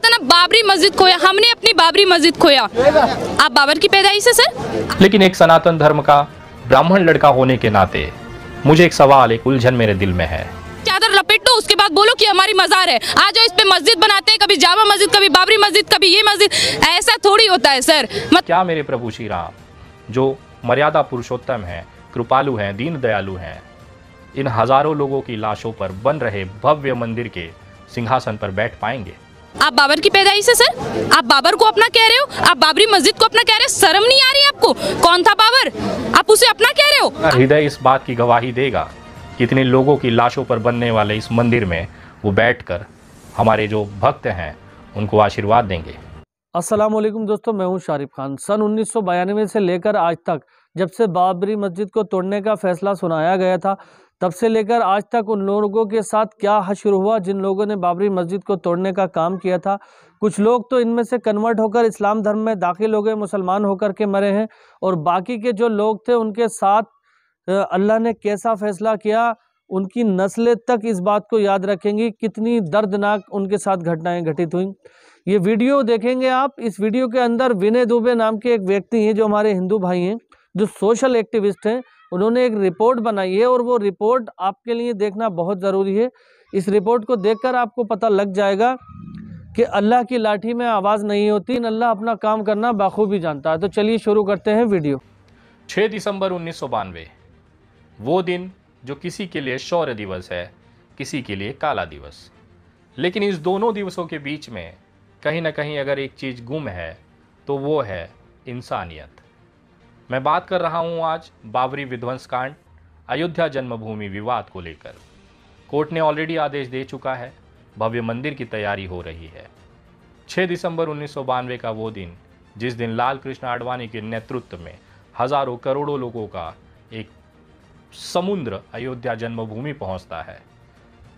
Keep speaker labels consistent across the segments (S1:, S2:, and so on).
S1: ना बाबरी मस्जिद खोया, हमने अपनी बाबरी मस्जिद खोया। आप बाबर की पैदाइश है सर।
S2: लेकिन एक सनातन धर्म का ब्राह्मण लड़का होने के नाते मुझे एक सवाल, एक उलझन मेरे दिल में है।
S1: चादर लपेट दो, उसके बाद बोलो कि हमारी मजार है। आज इस पे मस्जिद बनाते हैं, कभी जामा मस्जिद, कभी बाबरी मस्जिद, कभी ये मस्जिद। ऐसा थोड़ी होता है सर।
S2: क्या मेरे प्रभु श्री राम, जो मर्यादा पुरुषोत्तम हैं, कृपालु हैं, दीन दयालु हैं, इन हजारों लोगों की लाशों पर बन रहे भव्य मंदिर के सिंहासन पर बैठ पाएंगे?
S1: आप बाबर की पैदाइश है सर। आप बाबर को अपना कह रहे हो, आप बाबरी मस्जिद को अपना कह रहे हो। शर्म नहीं आ रही आपको? कौन था बाबर, आप उसे अपना कह रहे हो?
S2: हृदय इस बात की गवाही देगा कि इतने लोगों की लाशों पर बनने वाले इस मंदिर में वो बैठकर हमारे जो भक्त हैं उनको आशीर्वाद देंगे।
S3: अस्सलाम वालेकुम दोस्तों, मैं हूं शारिफ खान। सन 1992 से लेकर आज तक, जब से बाबरी मस्जिद को तोड़ने का फैसला सुनाया गया था, तब से लेकर आज तक उन लोगों के साथ क्या हश्र हुआ जिन लोगों ने बाबरी मस्जिद को तोड़ने का काम किया था। कुछ लोग तो इनमें से कन्वर्ट होकर इस्लाम धर्म में दाखिल हो गए, मुसलमान होकर के मरे हैं, और बाकी के जो लोग थे उनके साथ अल्लाह ने कैसा फ़ैसला किया, उनकी नस्लें तक इस बात को याद रखेंगी कितनी दर्दनाक उनके साथ घटनाएं घटित हुई। ये वीडियो देखेंगे आप। इस वीडियो के अंदर विनय दुबे नाम के एक व्यक्ति हैं जो हमारे हिंदू भाई हैं, जो सोशल एक्टिविस्ट हैं। उन्होंने एक रिपोर्ट बनाई है और वो रिपोर्ट आपके लिए देखना बहुत ज़रूरी है। इस रिपोर्ट को देखकर आपको पता लग जाएगा कि अल्लाह की लाठी में आवाज़ नहीं होती, अल्लाह अपना काम करना बाखूबी जानता है। तो चलिए शुरू करते हैं वीडियो।
S2: 6 दिसंबर 1992, वो दिन जो किसी के लिए शौर्य दिवस है, किसी के लिए काला दिवस। लेकिन इस दोनों दिवसों के बीच में कहीं ना कहीं अगर एक चीज़ गुम है तो वो है इंसानियत। मैं बात कर रहा हूँ आज बाबरी विध्वंस कांड, अयोध्या जन्मभूमि विवाद को लेकर। कोर्ट ने ऑलरेडी आदेश दे चुका है, भव्य मंदिर की तैयारी हो रही है। 6 दिसंबर 1992 का वो दिन जिस दिन लाल कृष्ण आडवाणी के नेतृत्व में हजारों करोड़ों लोगों का एक समुद्र अयोध्या जन्मभूमि पहुंचता है।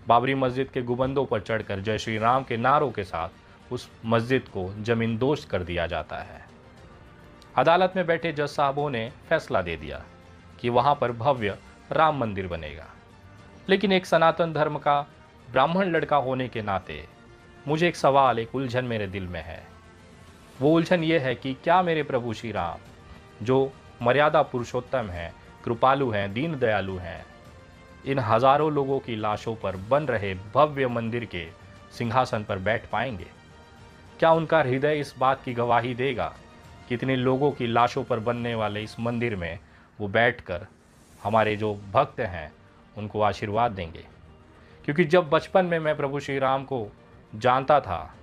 S2: बाबरी मस्जिद के गुंबदों पर चढ़कर जय श्री राम के नारों के साथ उस मस्जिद को जमींदोज कर दिया जाता है। अदालत में बैठे जज साहबों ने फैसला दे दिया कि वहां पर भव्य राम मंदिर बनेगा। लेकिन एक सनातन धर्म का ब्राह्मण लड़का होने के नाते मुझे एक सवाल, एक उलझन मेरे दिल में है। वो उलझन ये है कि क्या मेरे प्रभु श्री राम, जो मर्यादा पुरुषोत्तम हैं, कृपालु हैं, दीन दयालु हैं, इन हजारों लोगों की लाशों पर बन रहे भव्य मंदिर के सिंहासन पर बैठ पाएंगे? क्या उनका हृदय इस बात की गवाही देगा कि इतने लोगों की लाशों पर बनने वाले इस मंदिर में वो बैठकर हमारे जो भक्त हैं उनको आशीर्वाद देंगे? क्योंकि जब बचपन में मैं प्रभु श्री राम को जानता था,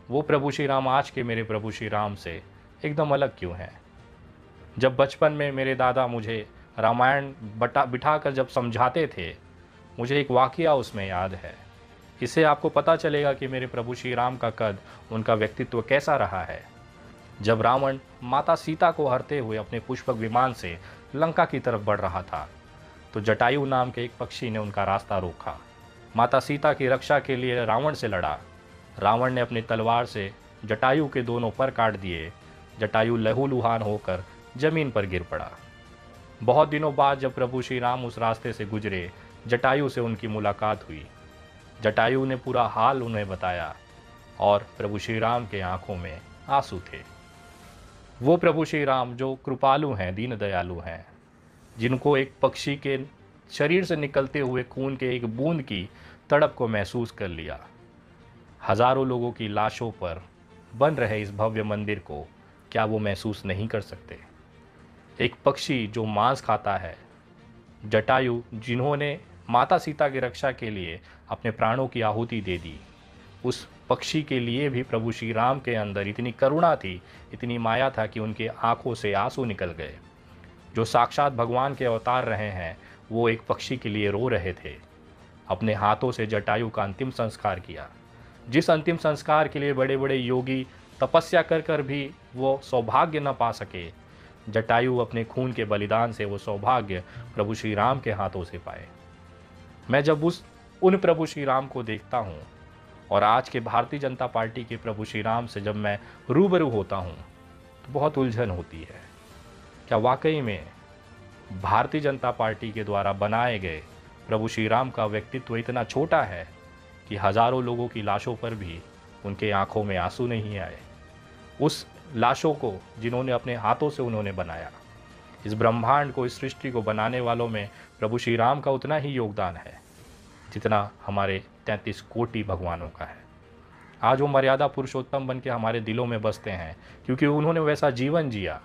S2: वो प्रभु श्री राम आज के मेरे प्रभु श्री राम से एकदम अलग क्यों हैं? जब बचपन में मेरे दादा मुझे रामायण बिठाकर जब समझाते थे, मुझे एक वाकया उसमें याद है। इससे आपको पता चलेगा कि मेरे प्रभु श्री राम का कद, उनका व्यक्तित्व कैसा रहा है। जब रावण माता सीता को हरते हुए अपने पुष्पक विमान से लंका की तरफ बढ़ रहा था, तो जटायु नाम के एक पक्षी ने उनका रास्ता रोका। माता सीता की रक्षा के लिए रावण से लड़ा। रावण ने अपनी तलवार से जटायु के दोनों पर काट दिए। जटायु लहूलुहान होकर जमीन पर गिर पड़ा। बहुत दिनों बाद जब प्रभु श्री राम उस रास्ते से गुजरे, जटायु से उनकी मुलाकात हुई। जटायु ने पूरा हाल उन्हें बताया और प्रभु श्री राम के आंखों में आंसू थे। वो प्रभु श्री राम जो कृपालु हैं, दीन दयालु हैं, जिनको एक पक्षी के शरीर से निकलते हुए खून के एक बूंद की तड़प को महसूस कर लिया। हजारों लोगों की लाशों पर बन रहे इस भव्य मंदिर को क्या वो महसूस नहीं कर सकते? एक पक्षी जो मांस खाता है, जटायु जिन्होंने माता सीता की रक्षा के लिए अपने प्राणों की आहुति दे दी, उस पक्षी के लिए भी प्रभु श्री राम के अंदर इतनी करुणा थी, इतनी माया था कि उनके आंखों से आंसू निकल गए। जो साक्षात भगवान के अवतार रहे हैं, वो एक पक्षी के लिए रो रहे थे। अपने हाथों से जटायु का अंतिम संस्कार किया, जिस अंतिम संस्कार के लिए बड़े बड़े योगी तपस्या कर कर भी वो सौभाग्य न पा सके, जटायु अपने खून के बलिदान से वो सौभाग्य प्रभु श्री राम के हाथों से पाए। मैं जब उन प्रभु श्री राम को देखता हूँ और आज के भारतीय जनता पार्टी के प्रभु श्री राम से जब मैं रूबरू होता हूँ, तो बहुत उलझन होती है। क्या वाकई में भारतीय जनता पार्टी के द्वारा बनाए गए प्रभु श्री राम का व्यक्तित्व इतना छोटा है कि हजारों लोगों की लाशों पर भी उनके आंखों में आंसू नहीं आए। उस लाशों को जिन्होंने अपने हाथों से उन्होंने बनाया, इस ब्रह्मांड को, इस सृष्टि को बनाने वालों में प्रभु श्री राम का उतना ही योगदान है जितना हमारे 33 कोटि भगवानों का है। आज वो मर्यादा पुरुषोत्तम बन के हमारे दिलों में बसते हैं क्योंकि उन्होंने वैसा जीवन जिया,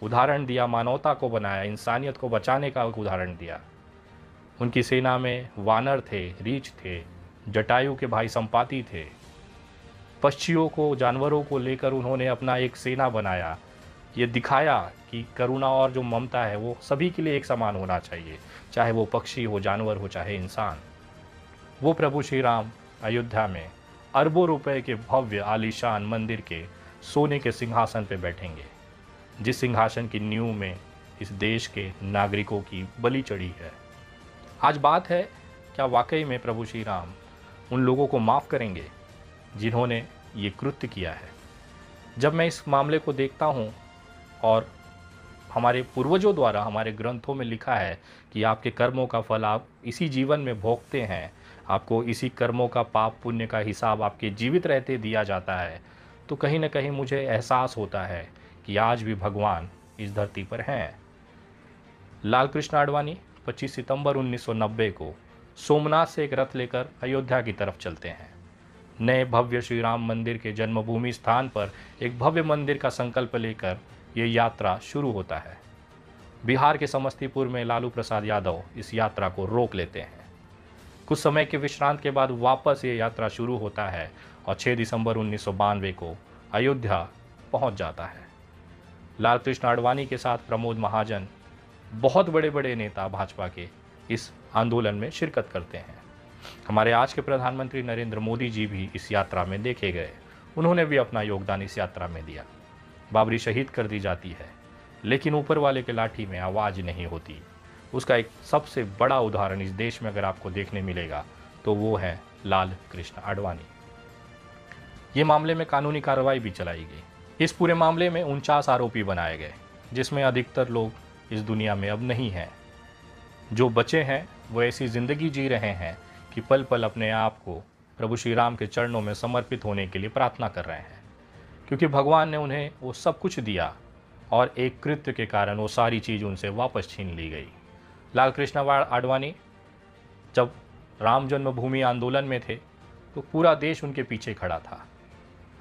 S2: उदाहरण दिया, मानवता को बनाया, इंसानियत को बचाने का एक उदाहरण दिया। उनकी सेना में वानर थे, रीछ थे, जटायु के भाई संपाति थे, पक्षियों को, जानवरों को लेकर उन्होंने अपना एक सेना बनाया। ये दिखाया कि करुणा और जो ममता है वो सभी के लिए एक समान होना चाहिए, चाहे वो पक्षी हो, जानवर हो, चाहे इंसान। वो प्रभु श्री राम अयोध्या में अरबों रुपए के भव्य आलीशान मंदिर के सोने के सिंहासन पे बैठेंगे, जिस सिंहासन की नींव में इस देश के नागरिकों की बलि चढ़ी है। आज बात है, क्या वाकई में प्रभु श्री राम उन लोगों को माफ़ करेंगे जिन्होंने ये कृत्य किया है? जब मैं इस मामले को देखता हूँ और हमारे पूर्वजों द्वारा हमारे ग्रंथों में लिखा है कि आपके कर्मों का फल आप इसी जीवन में भोगते हैं, आपको इसी कर्मों का पाप पुण्य का हिसाब आपके जीवित रहते दिया जाता है, तो कहीं ना कहीं मुझे एहसास होता है कि आज भी भगवान इस धरती पर हैं। लाल कृष्ण आडवाणी 25 सितंबर 1990 को सोमनाथ से एक रथ लेकर अयोध्या की तरफ चलते हैं। नए भव्य श्री राम मंदिर के जन्मभूमि स्थान पर एक भव्य मंदिर का संकल्प लेकर ये यात्रा शुरू होता है। बिहार के समस्तीपुर में लालू प्रसाद यादव इस यात्रा को रोक लेते हैं। कुछ समय के विश्रांत के बाद वापस ये यात्रा शुरू होता है और 6 दिसंबर 1992 को अयोध्या पहुंच जाता है। लाल कृष्ण आडवाणी के साथ प्रमोद महाजन, बहुत बड़े बड़े नेता भाजपा के इस आंदोलन में शिरकत करते हैं। हमारे आज के प्रधानमंत्री नरेंद्र मोदी जी भी इस यात्रा में देखे गए, उन्होंने भी अपना योगदान इस यात्रा में दिया। बाबरी शहीद कर दी जाती है, लेकिन ऊपर वाले के लाठी में आवाज़ नहीं होती। उसका एक सबसे बड़ा उदाहरण इस देश में अगर आपको देखने मिलेगा तो वो है लाल कृष्ण आडवाणी। ये मामले में कानूनी कार्रवाई भी चलाई गई। इस पूरे मामले में 49 आरोपी बनाए गए, जिसमें अधिकतर लोग इस दुनिया में अब नहीं हैं। जो बचे हैं वो ऐसी ज़िंदगी जी रहे हैं कि पल पल अपने आप को प्रभु श्री राम के चरणों में समर्पित होने के लिए प्रार्थना कर रहे हैं, क्योंकि भगवान ने उन्हें वो सब कुछ दिया और एक कृत्य के कारण वो सारी चीज़ उनसे वापस छीन ली गई। लाल कृष्ण आडवाणी जब राम जन्मभूमि आंदोलन में थे तो पूरा देश उनके पीछे खड़ा था।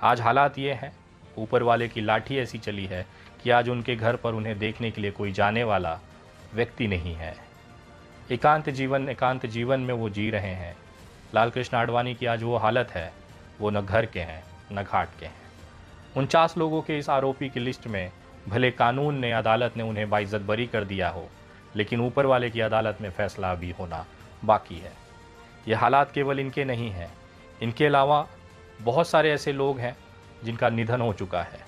S2: आज हालात ये हैं, ऊपर वाले की लाठी ऐसी चली है कि आज उनके घर पर उन्हें देखने के लिए कोई जाने वाला व्यक्ति नहीं है। एकांत जीवन में वो जी रहे हैं। लाल कृष्ण आडवाणी की आज वो हालत है, वो न घर के हैं न घाट के हैं। 49 लोगों के इस आरोपी की लिस्ट में भले कानून ने, अदालत ने उन्हें बाइज्जत बरी कर दिया हो, लेकिन ऊपर वाले की अदालत में फैसला अभी होना बाकी है। ये हालात केवल इनके नहीं हैं, इनके अलावा बहुत सारे ऐसे लोग हैं जिनका निधन हो चुका है।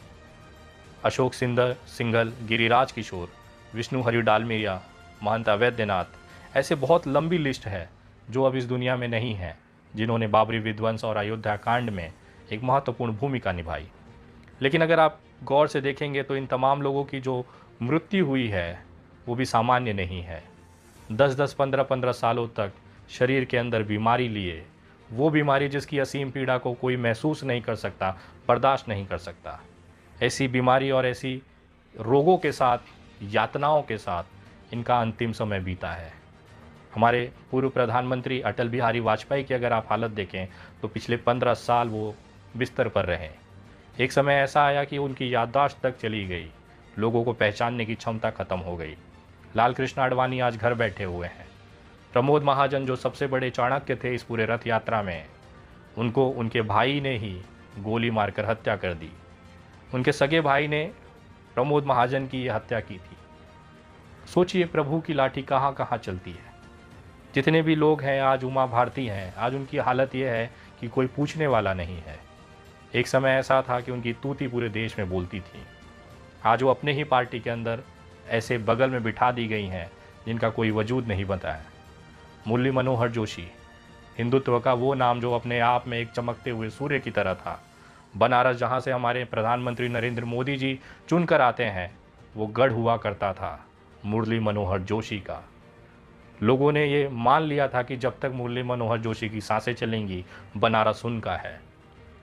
S2: अशोक सिंघल, गिरिराज किशोर, विष्णु हरि डालमिया, महंत अवैधनाथ, ऐसे बहुत लंबी लिस्ट है जो अब इस दुनिया में नहीं है, जिन्होंने बाबरी विध्वंस और अयोध्या कांड में एक महत्वपूर्ण भूमिका निभाई। लेकिन अगर आप गौर से देखेंगे तो इन तमाम लोगों की जो मृत्यु हुई है वो भी सामान्य नहीं है। 10-10, 15-15 सालों तक शरीर के अंदर बीमारी लिए, वो बीमारी जिसकी असीम पीड़ा को कोई महसूस नहीं कर सकता, बर्दाश्त नहीं कर सकता, ऐसी बीमारी और ऐसी रोगों के साथ, यातनाओं के साथ इनका अंतिम समय बीता है। हमारे पूर्व प्रधानमंत्री अटल बिहारी वाजपेयी की अगर आप हालत देखें तो पिछले 15 साल वो बिस्तर पर रहे। एक समय ऐसा आया कि उनकी याददाश्त तक चली गई, लोगों को पहचानने की क्षमता खत्म हो गई। लाल कृष्ण आडवाणी आज घर बैठे हुए हैं। प्रमोद महाजन जो सबसे बड़े चाणक्य थे इस पूरे रथ यात्रा में, उनको उनके भाई ने ही गोली मारकर हत्या कर दी। उनके सगे भाई ने प्रमोद महाजन की ये हत्या की थी। सोचिए प्रभु की लाठी कहाँ कहाँ चलती है। जितने भी लोग हैं आज उमा भारती हैं, आज उनकी हालत ये है कि कोई पूछने वाला नहीं है। एक समय ऐसा था कि उनकी तूती पूरे देश में बोलती थी। आज वो अपने ही पार्टी के अंदर ऐसे बगल में बिठा दी गई हैं जिनका कोई वजूद नहीं बताया। मुरली मनोहर जोशी, हिंदुत्व का वो नाम जो अपने आप में एक चमकते हुए सूर्य की तरह था। बनारस जहाँ से हमारे प्रधानमंत्री नरेंद्र मोदी जी चुनकर आते हैं, वो गढ़ हुआ करता था मुरली मनोहर जोशी का। लोगों ने ये मान लिया था कि जब तक मुरली मनोहर जोशी की सांसें चलेंगी बनारस उनका है।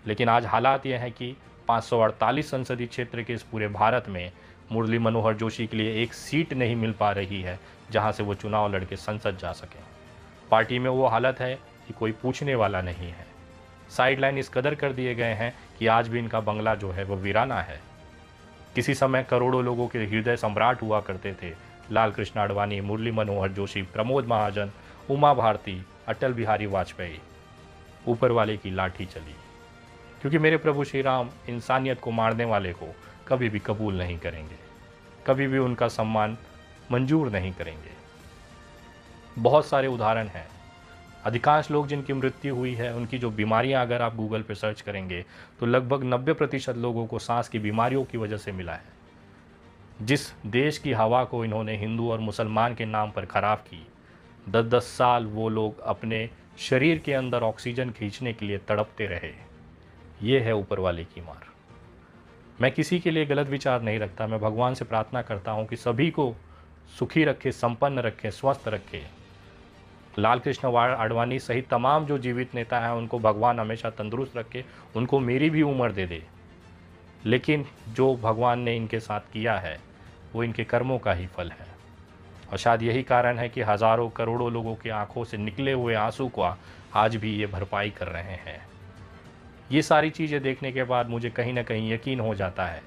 S2: लेकिन आज हालात ये हैं कि 548 संसदीय क्षेत्र के इस पूरे भारत में मुरली मनोहर जोशी के लिए एक सीट नहीं मिल पा रही है जहां से वो चुनाव लड़के संसद जा सकें। पार्टी में वो हालत है कि कोई पूछने वाला नहीं है। साइडलाइन इस कदर कर दिए गए हैं कि आज भी इनका बंगला जो है वो वीराना है। किसी समय करोड़ों लोगों के हृदय सम्राट हुआ करते थे लाल कृष्ण आडवाणी, मुरली मनोहर जोशी, प्रमोद महाजन, उमा भारती, अटल बिहारी वाजपेयी। ऊपर वाले की लाठी चली, क्योंकि मेरे प्रभु श्री राम इंसानियत को मारने वाले को कभी भी कबूल नहीं करेंगे, कभी भी उनका सम्मान मंजूर नहीं करेंगे। बहुत सारे उदाहरण हैं। अधिकांश लोग जिनकी मृत्यु हुई है, उनकी जो बीमारियां अगर आप गूगल पर सर्च करेंगे तो लगभग 90% लोगों को सांस की बीमारियों की वजह से मिला है। जिस देश की हवा को इन्होंने हिंदू और मुसलमान के नाम पर खराब की, 10-10 साल वो लोग अपने शरीर के अंदर ऑक्सीजन खींचने के लिए तड़पते रहे। ये है ऊपर वाले की मार। मैं किसी के लिए गलत विचार नहीं रखता। मैं भगवान से प्रार्थना करता हूँ कि सभी को सुखी रखे, संपन्न रखे, स्वस्थ रखे। लाल कृष्ण आडवाणी सहित तमाम जो जीवित नेता हैं उनको भगवान हमेशा तंदुरुस्त रखे, उनको मेरी भी उम्र दे दे। लेकिन जो भगवान ने इनके साथ किया है वो इनके कर्मों का ही फल है। और शायद यही कारण है कि हज़ारों करोड़ों लोगों की आंखों से निकले हुए आंसू को आज भी ये भरपाई कर रहे हैं। ये सारी चीज़ें देखने के बाद मुझे कहीं ना कहीं यकीन हो जाता है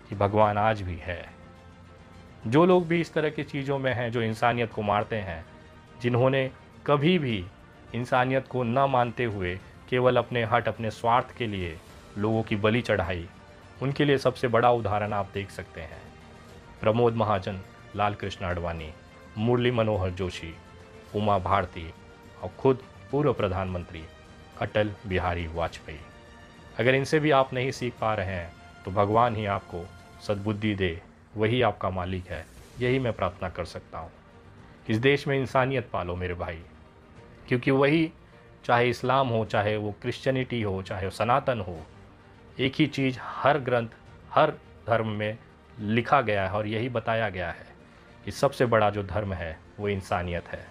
S2: कि भगवान आज भी है। जो लोग भी इस तरह की चीज़ों में हैं, जो इंसानियत को मारते हैं, जिन्होंने कभी भी इंसानियत को न मानते हुए केवल अपने हट, अपने स्वार्थ के लिए लोगों की बलि चढ़ाई, उनके लिए सबसे बड़ा उदाहरण आप देख सकते हैं प्रमोद महाजन, लाल कृष्ण आडवाणी, मुरली मनोहर जोशी, उमा भारती और खुद पूर्व प्रधानमंत्री अटल बिहारी वाजपेयी। अगर इनसे भी आप नहीं सीख पा रहे हैं तो भगवान ही आपको सद्बुद्धि दे, वही आपका मालिक है। यही मैं प्रार्थना कर सकता हूँ। इस देश में इंसानियत पालो मेरे भाई, क्योंकि वही, चाहे इस्लाम हो, चाहे वो क्रिश्चियनिटी हो, चाहे वो सनातन हो, एक ही चीज़ हर ग्रंथ, हर धर्म में लिखा गया है और यही बताया गया है कि सबसे बड़ा जो धर्म है वो इंसानियत है।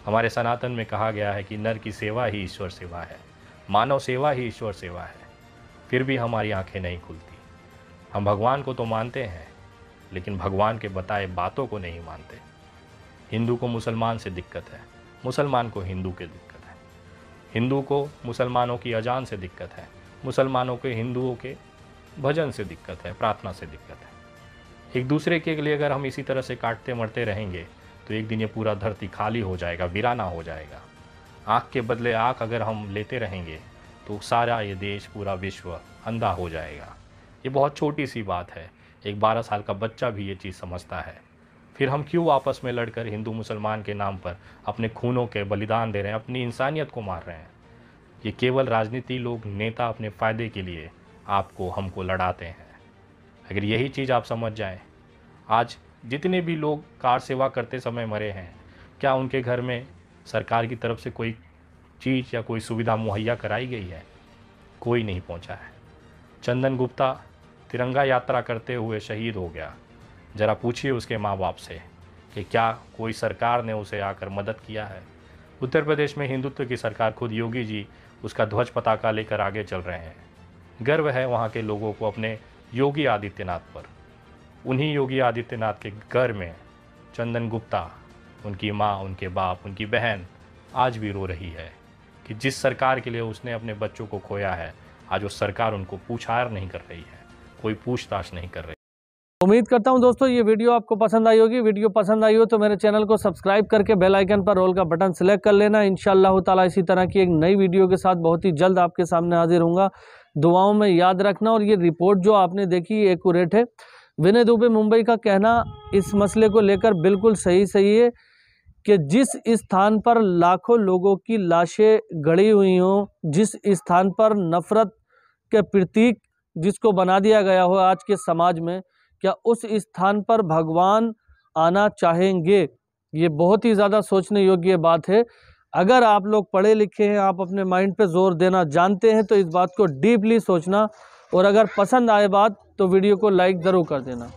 S2: हमारे सनातन में कहा गया है कि नर की सेवा ही ईश्वर सेवा है, मानव सेवा ही ईश्वर सेवा है। फिर भी हमारी आंखें नहीं खुलती। हम भगवान को तो मानते हैं, लेकिन भगवान के बताए बातों को नहीं मानते। हिंदू को मुसलमान से दिक्कत है, मुसलमान को हिंदू के दिक्कत है, हिंदू को मुसलमानों की अजान से दिक्कत है, मुसलमानों के हिंदुओं के भजन से दिक्कत है, प्रार्थना से दिक्कत है। एक दूसरे के लिए अगर हम इसी तरह से काटते मरते रहेंगे तो एक दिन ये पूरा धरती खाली हो जाएगा, वीराना हो जाएगा। आँख के बदले आँख अगर हम लेते रहेंगे तो सारा ये देश, पूरा विश्व अंधा हो जाएगा। ये बहुत छोटी सी बात है, एक 12 साल का बच्चा भी ये चीज़ समझता है। फिर हम क्यों आपस में लड़कर हिंदू मुसलमान के नाम पर अपने खूनों के बलिदान दे रहे हैं, अपनी इंसानियत को मार रहे हैं। ये केवल राजनीति लोग, नेता अपने फ़ायदे के लिए आपको, हमको लड़ाते हैं। अगर यही चीज़ आप समझ जाएं, आज जितने भी लोग कार सेवा करते समय मरे हैं, क्या उनके घर में सरकार की तरफ से कोई चीज़ या कोई सुविधा मुहैया कराई गई है? कोई नहीं पहुंचा है। चंदन गुप्ता तिरंगा यात्रा करते हुए शहीद हो गया। ज़रा पूछिए उसके माँ बाप से कि क्या कोई सरकार ने उसे आकर मदद किया है? उत्तर प्रदेश में हिंदुत्व की सरकार, खुद योगी जी उसका ध्वज पताका लेकर आगे चल रहे हैं। गर्व है वहाँ के लोगों को अपने योगी आदित्यनाथ पर। उन्हीं योगी आदित्यनाथ के घर में चंदन गुप्ता, उनकी माँ, उनके बाप, उनकी बहन आज भी रो रही है कि जिस सरकार के लिए उसने अपने बच्चों को खोया है, आज वो सरकार उनको पूछार नहीं कर रही है, कोई पूछताछ नहीं कर रही।
S3: उम्मीद करता हूं दोस्तों ये वीडियो आपको पसंद आई होगी। वीडियो पसंद आई हो तो मेरे चैनल को सब्सक्राइब करके बेल आइकन पर ऑल का बटन सिलेक्ट कर लेना। इंशाअल्लाह ताला इसी तरह की एक नई वीडियो के साथ बहुत ही जल्द आपके सामने हाजिर होऊंगा। दुआओं में याद रखना। और ये रिपोर्ट जो आपने देखी एक्यूरेट है। विनय दुबे मुंबई का कहना इस मसले को लेकर बिल्कुल सही है कि जिस स्थान पर लाखों लोगों की लाशें गड़ी हुई हों, जिस स्थान पर नफरत के प्रतीक जिसको बना दिया गया हो आज के समाज में, क्या उस स्थान पर भगवान आना चाहेंगे? ये बहुत ही ज़्यादा सोचने योग्य बात है। अगर आप लोग पढ़े लिखे हैं, आप अपने माइंड पे जोर देना जानते हैं, तो इस बात को डीपली सोचना। और अगर पसंद आए बात तो वीडियो को लाइक ज़रूर कर देना।